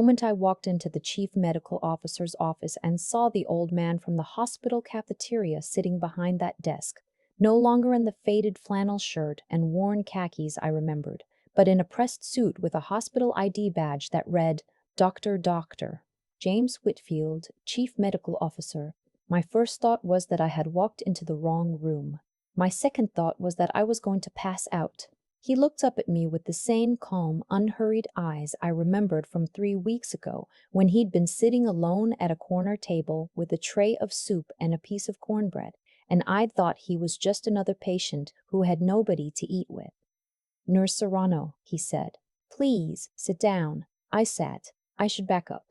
moment I walked into the chief medical officer's office and saw the old man from the hospital cafeteria sitting behind that desk, no longer in the faded flannel shirt and worn khakis I remembered, but in a pressed suit with a hospital ID badge that read, Dr. James Whitfield, Chief Medical Officer. My first thought was that I had walked into the wrong room. My second thought was that I was going to pass out. He looked up at me with the same calm, unhurried eyes I remembered from 3 weeks ago when he'd been sitting alone at a corner table with a tray of soup and a piece of cornbread, and I'd thought he was just another patient who had nobody to eat with. Nurse Serrano, he said. Please, sit down. I sat. I should back up.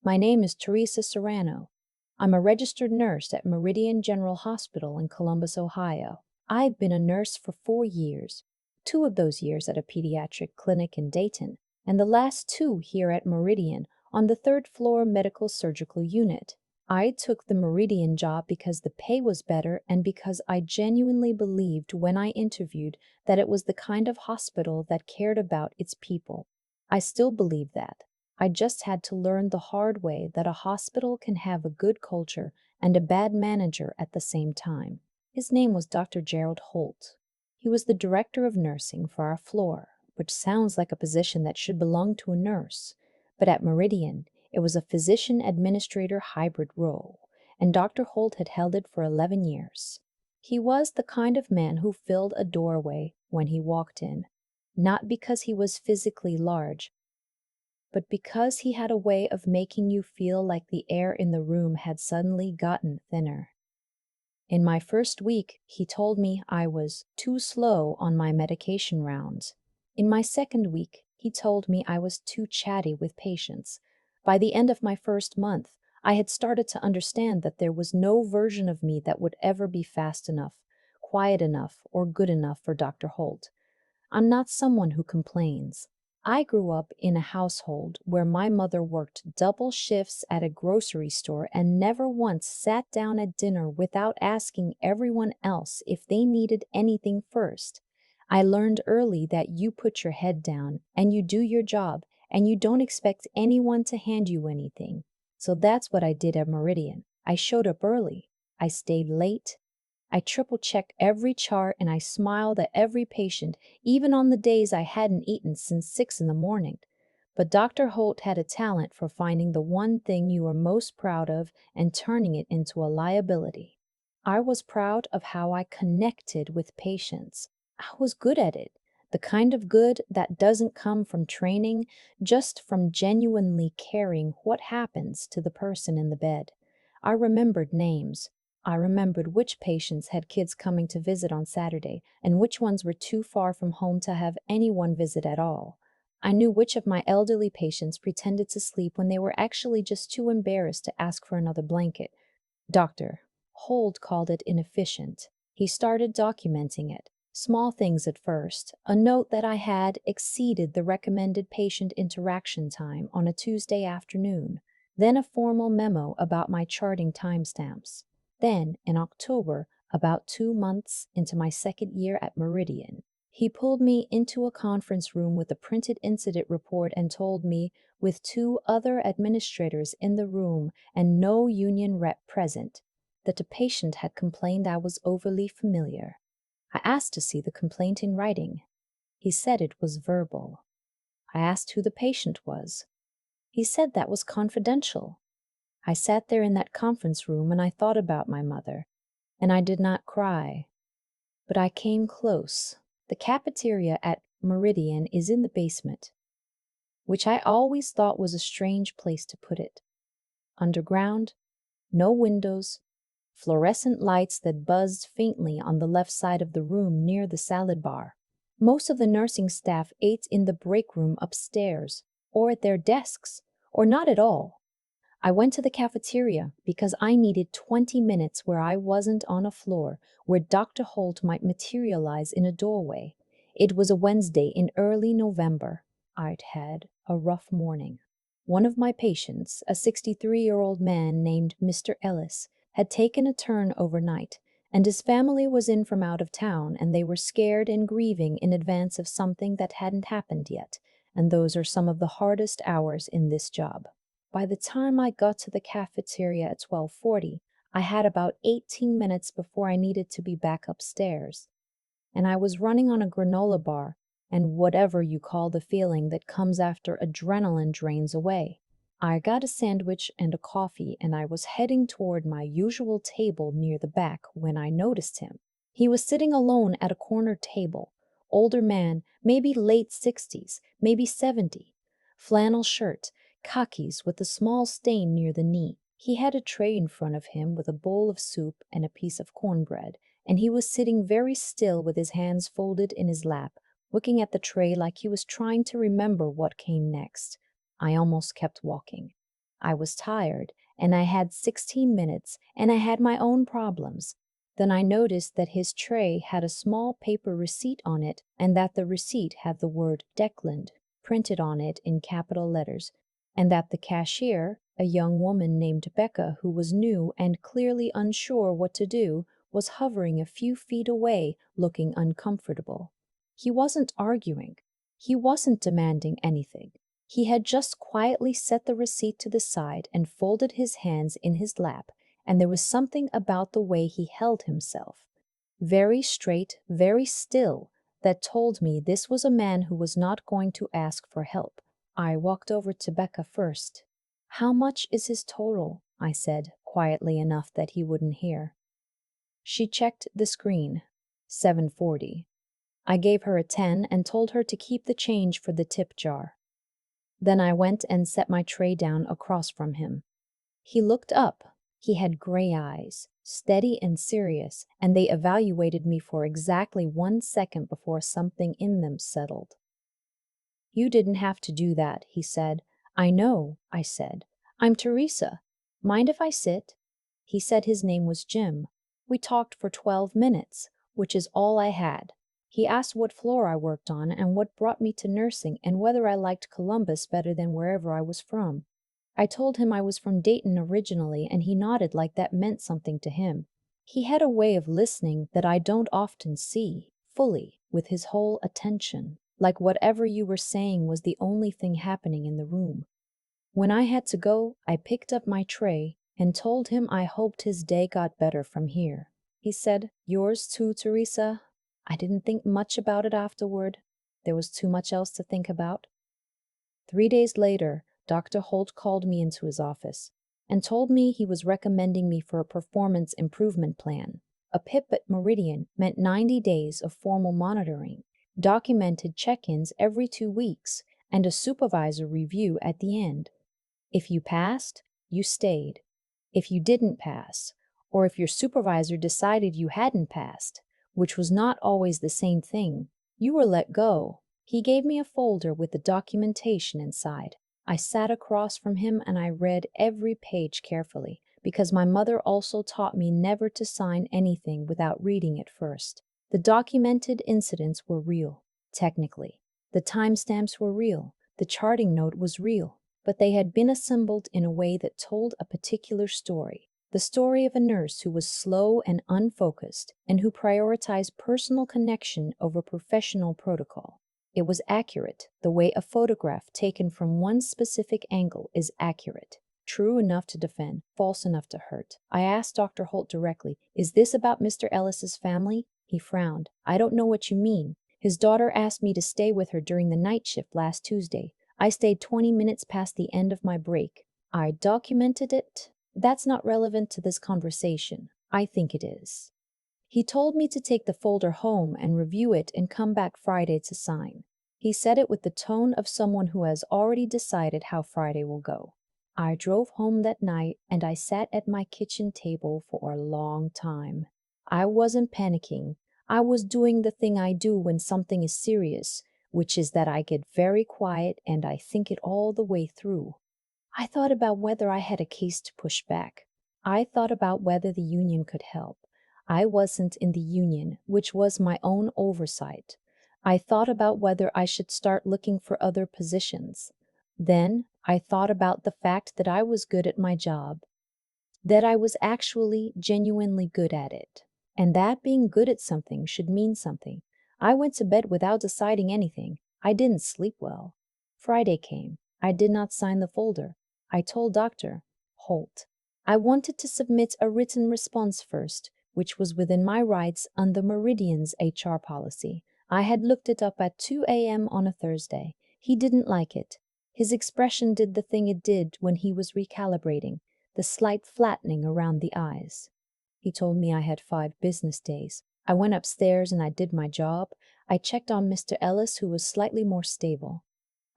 My name is Teresa Serrano. I'm a registered nurse at Meridian General Hospital in Columbus, Ohio. I've been a nurse for 4 years, 2 of those years at a pediatric clinic in Dayton, and the last 2 here at Meridian on the 3rd floor medical surgical unit. I took the Meridian job because the pay was better and because I genuinely believed when I interviewed that it was the kind of hospital that cared about its people. I still believe that. I just had to learn the hard way that a hospital can have a good culture and a bad manager at the same time. His name was Dr. Gerald Holt. He was the director of nursing for our floor, which sounds like a position that should belong to a nurse. But at Meridian, it was a physician-administrator hybrid role, and Dr. Holt had held it for 11 years. He was the kind of man who filled a doorway when he walked in, not because he was physically large, but because he had a way of making you feel like the air in the room had suddenly gotten thinner. In my first week, he told me I was too slow on my medication rounds. In my second week, he told me I was too chatty with patients. By the end of my first month, I had started to understand that there was no version of me that would ever be fast enough, quiet enough, or good enough for Dr. Holt. I'm not someone who complains. I grew up in a household where my mother worked double shifts at a grocery store and never once sat down at dinner without asking everyone else if they needed anything first. I learned early that you put your head down and you do your job and you don't expect anyone to hand you anything. So that's what I did at Meridian. I showed up early. I stayed late. I triple-checked every chart and I smiled at every patient, even on the days I hadn't eaten since 6 in the morning. But Dr. Holt had a talent for finding the one thing you were most proud of and turning it into a liability. I was proud of how I connected with patients. I was good at it, the kind of good that doesn't come from training, just from genuinely caring what happens to the person in the bed. I remembered names. I remembered which patients had kids coming to visit on Saturday and which ones were too far from home to have anyone visit at all. I knew which of my elderly patients pretended to sleep when they were actually just too embarrassed to ask for another blanket. Dr. Holt called it inefficient. He started documenting it. Small things at first. A note that I had exceeded the recommended patient interaction time on a Tuesday afternoon. Then a formal memo about my charting timestamps. Then, in October, about 2 months into my second year at Meridian, he pulled me into a conference room with a printed incident report and told me, with 2 other administrators in the room and no union rep present, that a patient had complained I was overly familiar. I asked to see the complaint in writing. He said it was verbal. I asked who the patient was. He said that was confidential. I sat there in that conference room and I thought about my mother, and I did not cry. But I came close. The cafeteria at Meridian is in the basement, which I always thought was a strange place to put it. Underground, no windows, fluorescent lights that buzzed faintly on the left side of the room near the salad bar. Most of the nursing staff ate in the break room upstairs, or at their desks, or not at all. I went to the cafeteria because I needed 20 minutes where I wasn't on a floor where Dr. Holt might materialize in a doorway. It was a Wednesday in early November. I'd had a rough morning. One of my patients, a 63-year-old man named Mr. Ellis, had taken a turn overnight, and his family was in from out of town, and they were scared and grieving in advance of something that hadn't happened yet, and those are some of the hardest hours in this job. By the time I got to the cafeteria at 12:40, I had about 18 minutes before I needed to be back upstairs, and I was running on a granola bar and whatever you call the feeling that comes after adrenaline drains away. I got a sandwich and a coffee, and I was heading toward my usual table near the back when I noticed him. He was sitting alone at a corner table. Older man, maybe late 60s, maybe 70. Flannel shirt, khakis with a small stain near the knee. He had a tray in front of him with a bowl of soup and a piece of cornbread, and he was sitting very still with his hands folded in his lap, looking at the tray like he was trying to remember what came next. I almost kept walking. I was tired, and I had 16 minutes, and I had my own problems. Then I noticed that his tray had a small paper receipt on it, and that the receipt had the word Declan printed on it in capital letters, and that the cashier, a young woman named Becca who was new and clearly unsure what to do, was hovering a few feet away, looking uncomfortable. He wasn't arguing. He wasn't demanding anything. He had just quietly set the receipt to the side and folded his hands in his lap, and there was something about the way he held himself, very straight, very still, that told me this was a man who was not going to ask for help. I walked over to Becca first. "How much is his total?" I said, quietly enough that he wouldn't hear. She checked the screen. 740. I gave her a 10 and told her to keep the change for the tip jar. Then I went and set my tray down across from him. He looked up. He had gray eyes, steady and serious, and they evaluated me for exactly 1 second before something in them settled. "You didn't have to do that," he said. "I know," I said. "I'm Teresa. Mind if I sit?" He said his name was Jim. We talked for 12 minutes, which is all I had. He asked what floor I worked on and what brought me to nursing and whether I liked Columbus better than wherever I was from. I told him I was from Dayton originally, and he nodded like that meant something to him. He had a way of listening that I don't often see, fully, with his whole attention, like whatever you were saying was the only thing happening in the room. When I had to go, I picked up my tray and told him I hoped his day got better from here. He said, "Yours too, Teresa." I didn't think much about it afterward. There was too much else to think about. 3 days later, Dr. Holt called me into his office and told me he was recommending me for a performance improvement plan. A PIP at Meridian meant 90 days of formal monitoring, documented check-ins every 2 weeks, and a supervisor review at the end. If you passed, you stayed. If you didn't pass, or if your supervisor decided you hadn't passed, which was not always the same thing, you were let go. He gave me a folder with the documentation inside. I sat across from him and I read every page carefully, because my mother also taught me never to sign anything without reading it first. The documented incidents were real, technically. The timestamps were real. The charting note was real. But they had been assembled in a way that told a particular story. The story of a nurse who was slow and unfocused and who prioritized personal connection over professional protocol. It was accurate, the way a photograph taken from one specific angle is accurate. True enough to defend, false enough to hurt. I asked Dr. Holt directly, "Is this about Mr. Ellis's family?" He frowned. "I don't know what you mean. His daughter asked me to stay with her during the night shift last Tuesday. I stayed 20 minutes past the end of my break. I documented it. That's not relevant to this conversation. I think it is." He told me to take the folder home and review it and come back Friday to sign. He said it with the tone of someone who has already decided how Friday will go. I drove home that night and I sat at my kitchen table for a long time. I wasn't panicking. I was doing the thing I do when something is serious, which is that I get very quiet and I think it all the way through. I thought about whether I had a case to push back. I thought about whether the union could help. I wasn't in the union, which was my own oversight. I thought about whether I should start looking for other positions. Then I thought about the fact that I was good at my job, that I was actually genuinely good at it, and that being good at something should mean something. I went to bed without deciding anything. I didn't sleep well. Friday came. I did not sign the folder. I told Dr. Holt I wanted to submit a written response first, which was within my rights under Meridian's HR policy. I had looked it up at 2 a.m. on a Thursday. He didn't like it. His expression did the thing it did when he was recalibrating, the slight flattening around the eyes. He told me I had 5 business days. I went upstairs and I did my job. I checked on Mr. Ellis, who was slightly more stable.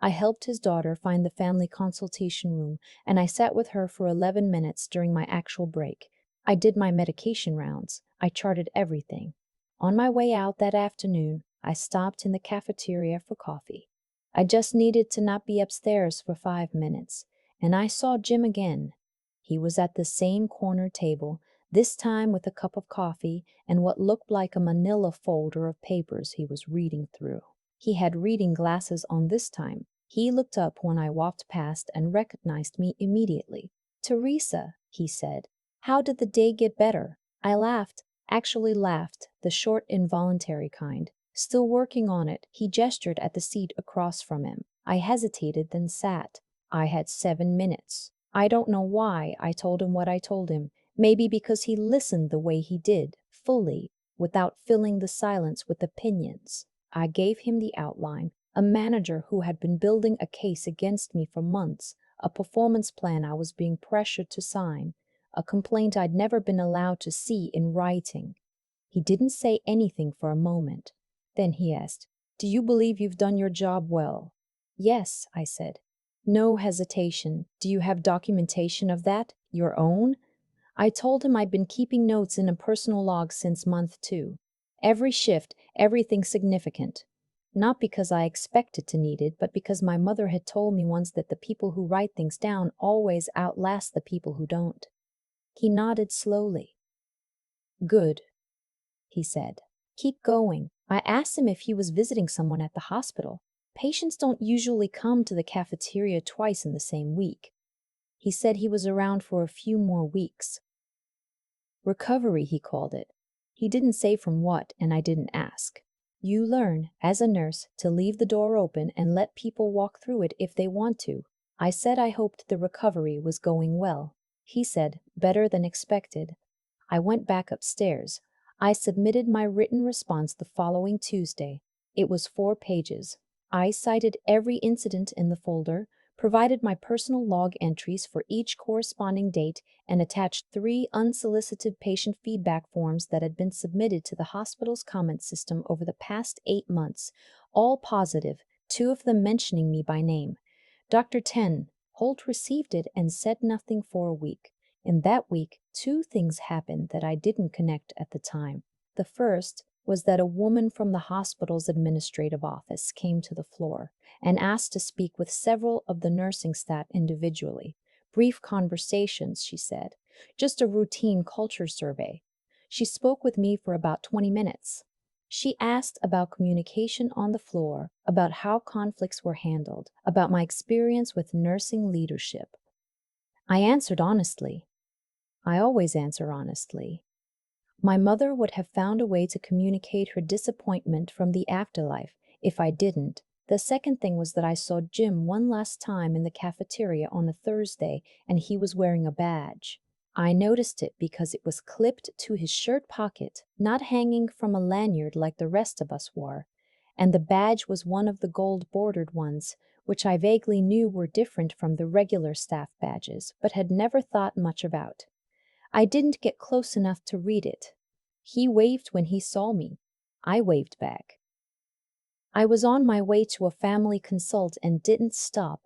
I helped his daughter find the family consultation room, and I sat with her for 11 minutes during my actual break. I did my medication rounds. I charted everything. On my way out that afternoon, I stopped in the cafeteria for coffee. I just needed to not be upstairs for 5 minutes, and I saw Jim again. He was at the same corner table, this time with a cup of coffee and what looked like a manila folder of papers he was reading through. He had reading glasses on this time. He looked up when I walked past and recognized me immediately. "Teresa," he said, "how did the day get better?" I laughed, actually laughed, the short, involuntary kind. "Still working on it." He gestured at the seat across from him. I hesitated, then sat. I had 7 minutes. I don't know why I told him what I told him. Maybe because he listened the way he did, fully, without filling the silence with opinions. I gave him the outline, a manager who had been building a case against me for months, a performance plan I was being pressured to sign, a complaint I'd never been allowed to see in writing. He didn't say anything for a moment. Then he asked, "Do you believe you've done your job well?" "Yes," I said. No hesitation. "Do you have documentation of that? Your own?" I told him I'd been keeping notes in a personal log since month 2. Every shift, everything significant. Not because I expected to need it, but because my mother had told me once that the people who write things down always outlast the people who don't. He nodded slowly. "Good," he said. "Keep going." I asked him if he was visiting someone at the hospital. Patients don't usually come to the cafeteria twice in the same week. He said he was around for a few more weeks. Recovery, he called it. He didn't say from what, and I didn't ask. You learn, as a nurse, to leave the door open and let people walk through it if they want to. I said I hoped the recovery was going well. He said, better than expected. I went back upstairs. I submitted my written response the following Tuesday. It was 4 pages. I cited every incident in the folder, provided my personal log entries for each corresponding date, and attached 3 unsolicited patient feedback forms that had been submitted to the hospital's comment system over the past 8 months, all positive, 2 of them mentioning me by name. Dr. Holt received it and said nothing for a week. In that week, 2 things happened that I didn't connect at the time. The first was that a woman from the hospital's administrative office came to the floor and asked to speak with several of the nursing staff individually. Brief conversations, she said. Just a routine culture survey. She spoke with me for about 20 minutes. She asked about communication on the floor, about how conflicts were handled, about my experience with nursing leadership. I answered honestly. I always answer honestly. My mother would have found a way to communicate her disappointment from the afterlife if I didn't. The second thing was that I saw Jim one last time in the cafeteria on a Thursday, and he was wearing a badge. I noticed it because it was clipped to his shirt pocket, not hanging from a lanyard like the rest of us wore, and the badge was one of the gold-bordered ones, which I vaguely knew were different from the regular staff badges, but had never thought much about. I didn't get close enough to read it. He waved when he saw me. I waved back. I was on my way to a family consult and didn't stop.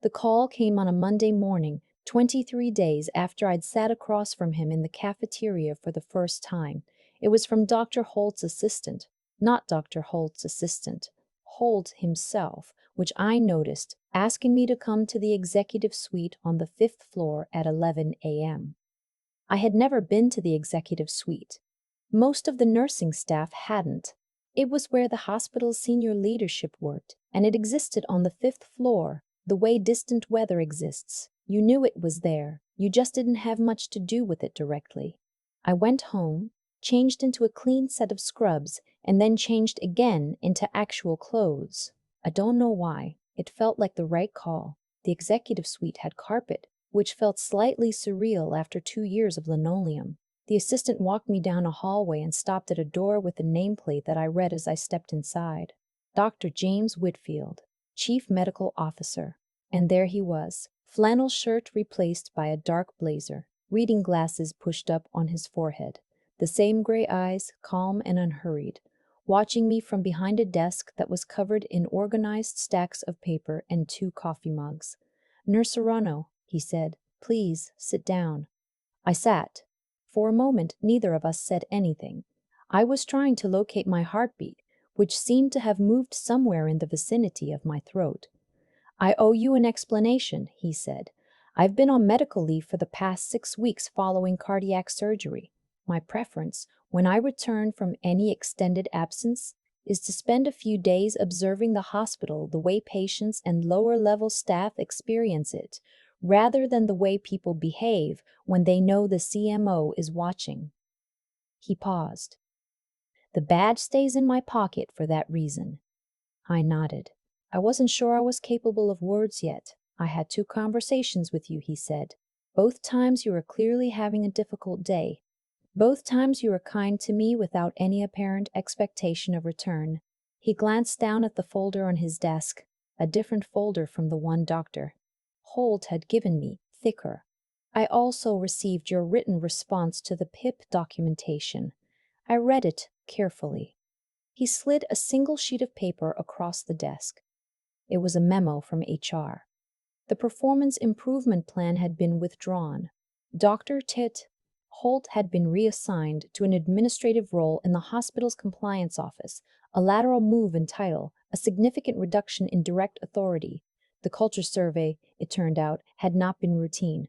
The call came on a Monday morning, 23 days after I'd sat across from him in the cafeteria for the first time. It was from Dr. Holt's assistant, not Dr. Holt's assistant, Holt himself, which I noticed, asking me to come to the executive suite on the 5th floor at 11 a.m. I had never been to the executive suite. Most of the nursing staff hadn't. It was where the hospital's senior leadership worked, and it existed on the 5th floor, the way distant weather exists. You knew it was there, you just didn't have much to do with it directly. I went home, changed into a clean set of scrubs, and then changed again into actual clothes. I don't know why. It felt like the right call. The executive suite had carpet, which felt slightly surreal after 2 years of linoleum. The assistant walked me down a hallway and stopped at a door with a nameplate that I read as I stepped inside. Dr. James Whitfield, Chief Medical Officer. And there he was, flannel shirt replaced by a dark blazer, reading glasses pushed up on his forehead, the same gray eyes, calm and unhurried, watching me from behind a desk that was covered in organized stacks of paper and 2 coffee mugs. Nurse Serrano, he said, please sit down. I sat. For a moment, neither of us said anything. I was trying to locate my heartbeat, which seemed to have moved somewhere in the vicinity of my throat. I owe you an explanation, he said. I've been on medical leave for the past 6 weeks following cardiac surgery. My preference, when I return from any extended absence, is to spend a few days observing the hospital the way patients and lower-level staff experience it, rather than the way people behave when they know the CMO is watching. He paused. The badge stays in my pocket for that reason. I nodded. I wasn't sure I was capable of words yet. I had 2 conversations with you, he said. Both times you were clearly having a difficult day. Both times you were kind to me without any apparent expectation of return. He glanced down at the folder on his desk, a different folder from the one Dr. Holt had given me, thicker. I also received your written response to the PIP documentation. I read it carefully. He slid a single sheet of paper across the desk. It was a memo from HR. The performance improvement plan had been withdrawn. Dr. Holt had been reassigned to an administrative role in the hospital's compliance office, a lateral move in title, a significant reduction in direct authority. The culture survey, it turned out, had not been routine.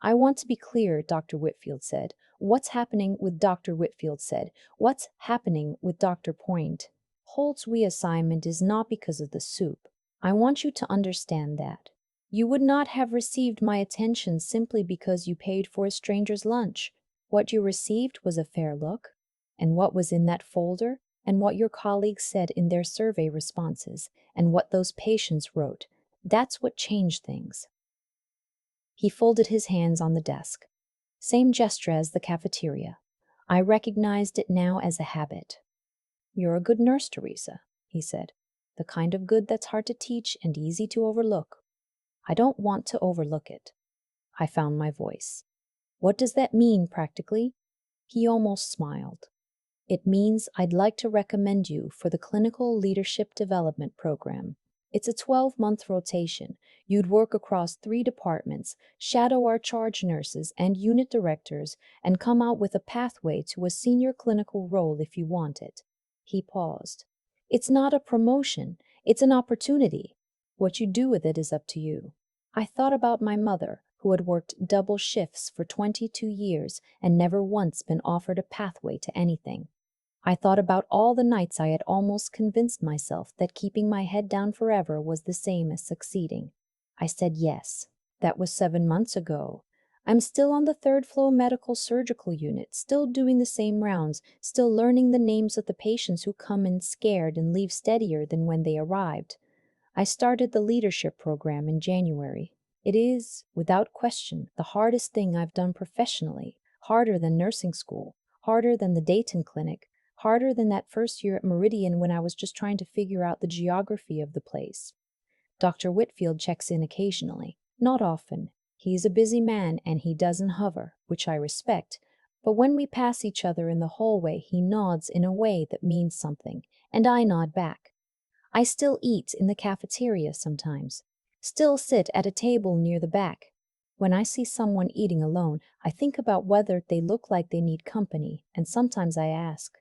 I want to be clear, Dr. Whitfield said. What's happening with Dr. Whitfield said. What's happening with Dr. Point? Holt's reassignment is not because of the soup. I want you to understand that. You would not have received my attention simply because you paid for a stranger's lunch. What you received was a fair look, and what was in that folder, and what your colleagues said in their survey responses, and what those patients wrote. That's what changed things. He folded his hands on the desk. Same gesture as the cafeteria. I recognized it now as a habit. You're a good nurse, Teresa, he said. The kind of good that's hard to teach and easy to overlook. I don't want to overlook it. I found my voice. What does that mean, practically? He almost smiled. It means I'd like to recommend you for the Clinical Leadership Development Program. It's a 12-month rotation. You'd work across 3 departments, shadow our charge nurses and unit directors, and come out with a pathway to a senior clinical role if you want it. He paused. It's not a promotion, it's an opportunity. What you do with it is up to you. I thought about my mother, who had worked double shifts for 22 years and never once been offered a pathway to anything. I thought about all the nights I had almost convinced myself that keeping my head down forever was the same as succeeding. I said yes. That was 7 months ago. I'm still on the 3rd floor medical surgical unit, still doing the same rounds, still learning the names of the patients who come in scared and leave steadier than when they arrived. I started the leadership program in January. It is, without question, the hardest thing I've done professionally, harder than nursing school, harder than the Dayton Clinic, harder than that first year at Meridian when I was just trying to figure out the geography of the place. Dr. Whitfield checks in occasionally, not often. He's a busy man and he doesn't hover, which I respect, but when we pass each other in the hallway, he nods in a way that means something, and I nod back. I still eat in the cafeteria sometimes, still sit at a table near the back. When I see someone eating alone, I think about whether they look like they need company, and sometimes I ask.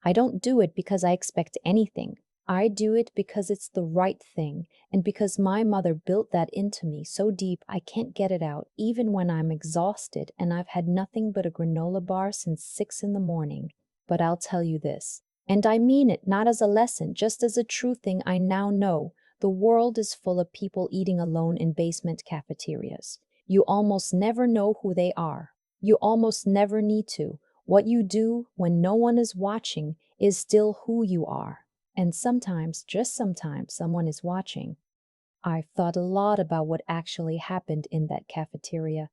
I don't do it because I expect anything. I do it because it's the right thing, and because my mother built that into me so deep I can't get it out, even when I'm exhausted and I've had nothing but a granola bar since 6 in the morning. But I'll tell you this, and I mean it not as a lesson, just as a true thing I now know. The world is full of people eating alone in basement cafeterias. You almost never know who they are. You almost never need to. What you do when no one is watching is still who you are. And sometimes, just sometimes, someone is watching. I've thought a lot about what actually happened in that cafeteria.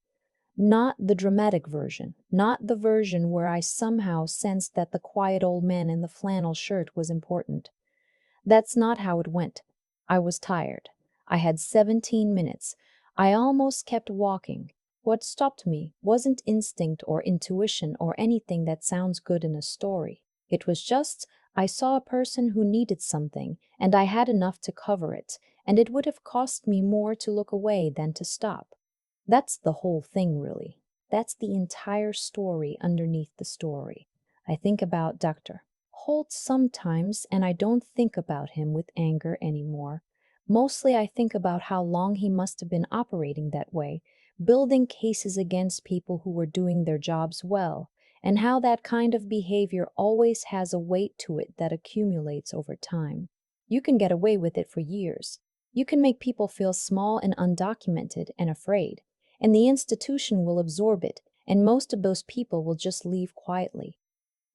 Not the dramatic version, not the version where I somehow sensed that the quiet old man in the flannel shirt was important. That's not how it went. I was tired. I had 17 minutes. I almost kept walking. What stopped me wasn't instinct or intuition or anything that sounds good in a story. It was just, I saw a person who needed something, and I had enough to cover it, and it would have cost me more to look away than to stop. That's the whole thing, really. That's the entire story underneath the story. I think about Dr. Holt sometimes, and I don't think about him with anger anymore. Mostly I think about how long he must have been operating that way, building cases against people who were doing their jobs well, and how that kind of behavior always has a weight to it that accumulates over time. You can get away with it for years. You can make people feel small and undocumented and afraid, and the institution will absorb it, and most of those people will just leave quietly.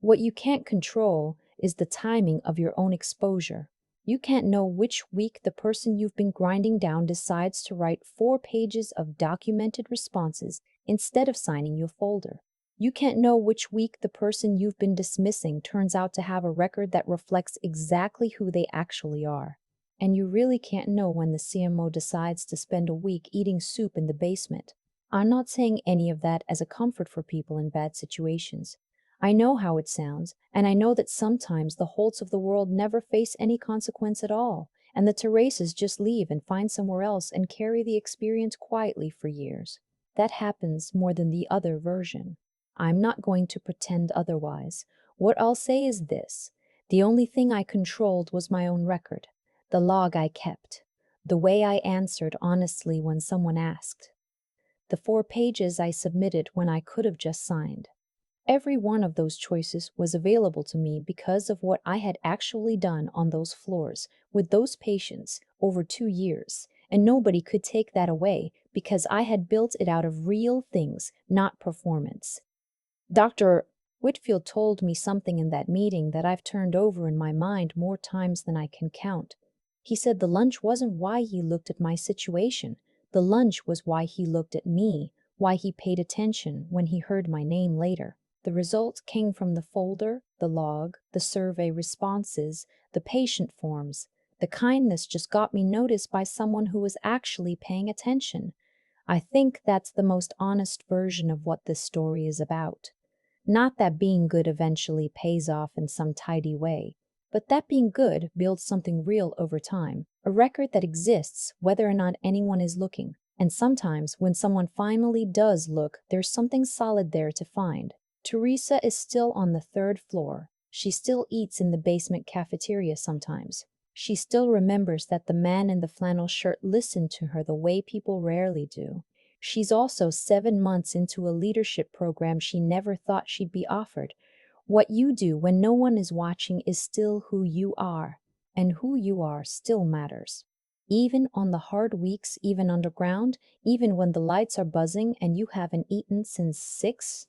What you can't control is the timing of your own exposure. You can't know which week the person you've been grinding down decides to write 4 pages of documented responses instead of signing your folder. You can't know which week the person you've been dismissing turns out to have a record that reflects exactly who they actually are. And you really can't know when the CMO decides to spend a week eating soup in the basement. I'm not saying any of that as a comfort for people in bad situations. I know how it sounds, and I know that sometimes the Holts of the world never face any consequence at all, and the Teresas just leave and find somewhere else and carry the experience quietly for years. That happens more than the other version. I'm not going to pretend otherwise. What I'll say is this: the only thing I controlled was my own record, the log I kept, the way I answered honestly when someone asked, the 4 pages I submitted when I could have just signed. Every one of those choices was available to me because of what I had actually done on those floors with those patients over 2 years, and nobody could take that away because I had built it out of real things, not performance. Dr. Whitfield told me something in that meeting that I've turned over in my mind more times than I can count. He said the lunch wasn't why he looked at my situation. The lunch was why he looked at me, why he paid attention when he heard my name later. The results came from the folder, the log, the survey responses, the patient forms. The kindness just got me noticed by someone who was actually paying attention. I think that's the most honest version of what this story is about. Not that being good eventually pays off in some tidy way, but that being good builds something real over time, a record that exists whether or not anyone is looking. And sometimes when someone finally does look, there's something solid there to find. Teresa is still on the 3rd floor. She still eats in the basement cafeteria sometimes. She still remembers that the man in the flannel shirt listened to her the way people rarely do. She's also 7 months into a leadership program she never thought she'd be offered. What you do when no one is watching is still who you are, and who you are still matters. Even on the hard weeks, even underground, even when the lights are buzzing and you haven't eaten since 6,